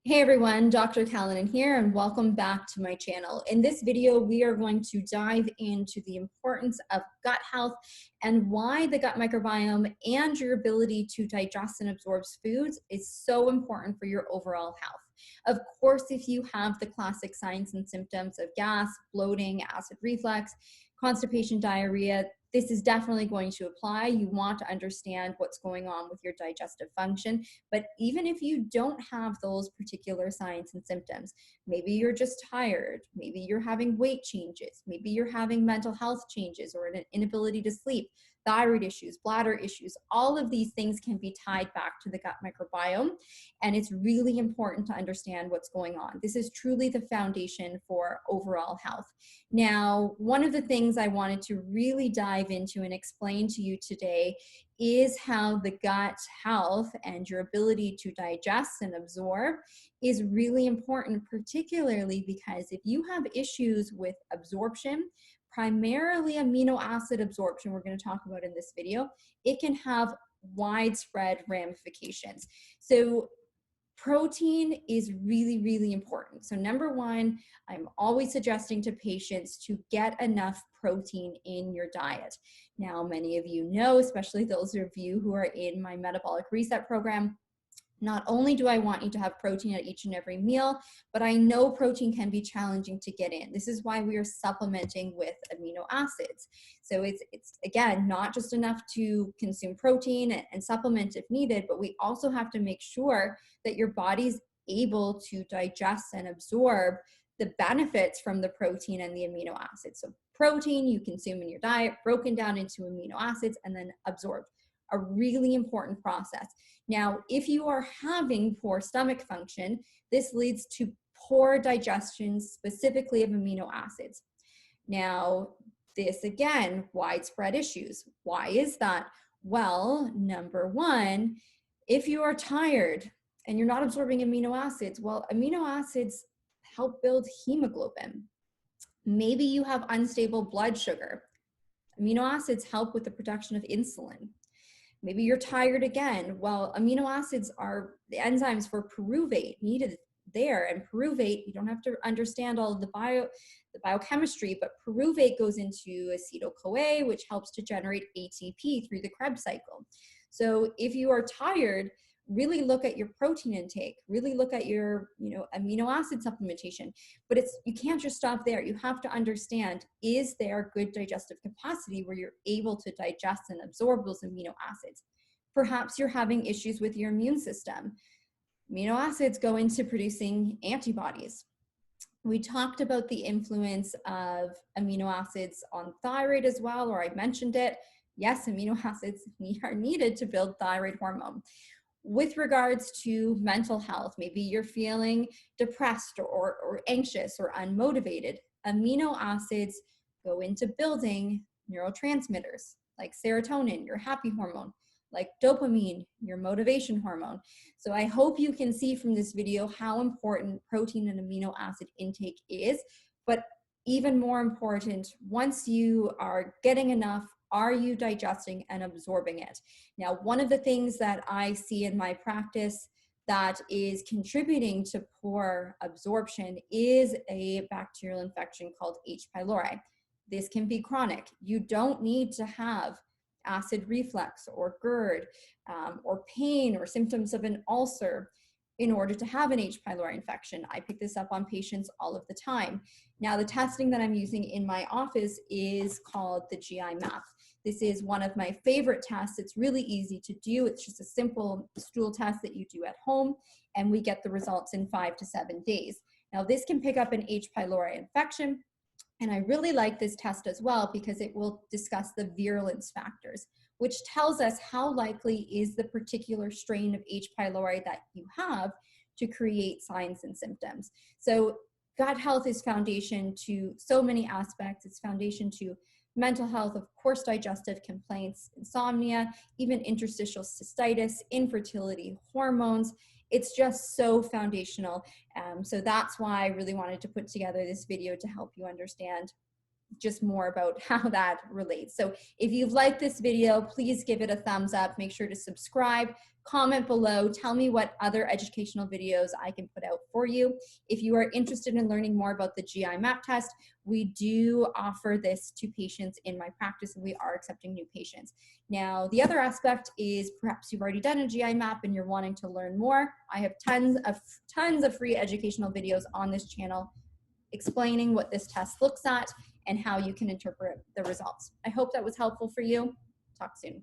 Hey everyone, Dr. Kallonen here, and welcome back to my channel. In this video, we are going to dive into the importance of gut health and why the gut microbiome and your ability to digest and absorb foods is so important for your overall health. Of course, if you have the classic signs and symptoms of gas, bloating, acid reflux, constipation, diarrhea, this is definitely going to apply. You want to understand what's going on with your digestive function. But even if you don't have those particular signs and symptoms, maybe you're just tired, maybe you're having weight changes, maybe you're having mental health changes or an inability to sleep, thyroid issues, bladder issues, all of these things can be tied back to the gut microbiome. And it's really important to understand what's going on. This is truly the foundation for overall health. Now, one of the things I wanted to really dive into and explain to you today is how the gut health and your ability to digest and absorb is really important, particularly because if you have issues with absorption, primarily amino acid absorption, we're going to talk about in this video, it can have widespread ramifications. So protein is really, really important. So number one, I'm always suggesting to patients to get enough protein in your diet. Now, many of you know, especially those of you who are in my metabolic reset program, not only do I want you to have protein at each and every meal, but I know protein can be challenging to get in. This is why we are supplementing with amino acids. So it's again, not just enough to consume protein and supplement if needed, but we also have to make sure that your body's able to digest and absorb the benefits from the protein and the amino acids. So protein you consume in your diet, broken down into amino acids, and then absorbed. A really important process. Now, if you are having poor stomach function, this leads to poor digestion, specifically of amino acids. Now, this again, widespread issues. Why is that? Well, number one, if you are tired and you're not absorbing amino acids, well, amino acids help build hemoglobin. Maybe you have unstable blood sugar. Amino acids help with the production of insulin. Maybe you're tired again. Well, amino acids are the enzymes for pyruvate needed there. And pyruvate, you don't have to understand all of the biochemistry, but pyruvate goes into acetyl-CoA, which helps to generate ATP through the Krebs cycle. So if you are tired, really look at your protein intake, really look at your amino acid supplementation. But you can't just stop there. You have to understand, is there good digestive capacity where you're able to digest and absorb those amino acids? Perhaps you're having issues with your immune system. Amino acids go into producing antibodies. We talked about the influence of amino acids on thyroid as well, or I mentioned it. Yes, amino acids are needed to build thyroid hormone. With regards to mental health, maybe you're feeling depressed or anxious or unmotivated, amino acids go into building neurotransmitters like serotonin, your happy hormone, like dopamine, your motivation hormone. So I hope you can see from this video how important protein and amino acid intake is, but even more important, once you are getting enough, are you digesting and absorbing it? Now, one of the things that I see in my practice that is contributing to poor absorption is a bacterial infection called H. pylori. This can be chronic. You don't need to have acid reflux or GERD or pain or symptoms of an ulcer in order to have an H. pylori infection. I pick this up on patients all of the time. Now, the testing that I'm using in my office is called the GI map. This is one of my favorite tests. It's really easy to do. It's just a simple stool test that you do at home, and we get the results in 5 to 7 days. Now, this can pick up an H. pylori infection, and I really like this test as well because it will discuss the virulence factors, which tells us how likely is the particular strain of H. pylori that you have to create signs and symptoms. So gut health is foundation to so many aspects. It's foundation to mental health, of course, digestive complaints, insomnia, even interstitial cystitis, infertility, hormones. It's just so foundational. So that's why I really wanted to put together this video to help you understand just more about how that relates. So if you've liked this video, please give it a thumbs up. Make sure to subscribe, comment below, tell me what other educational videos I can put out for you. If you are interested in learning more about the GI map test, we do offer this to patients in my practice, and we are accepting new patients. Now, the other aspect is perhaps you've already done a GI map and you're wanting to learn more. I have tons of free educational videos on this channel explaining what this test looks at and how you can interpret the results. I hope that was helpful for you. Talk soon.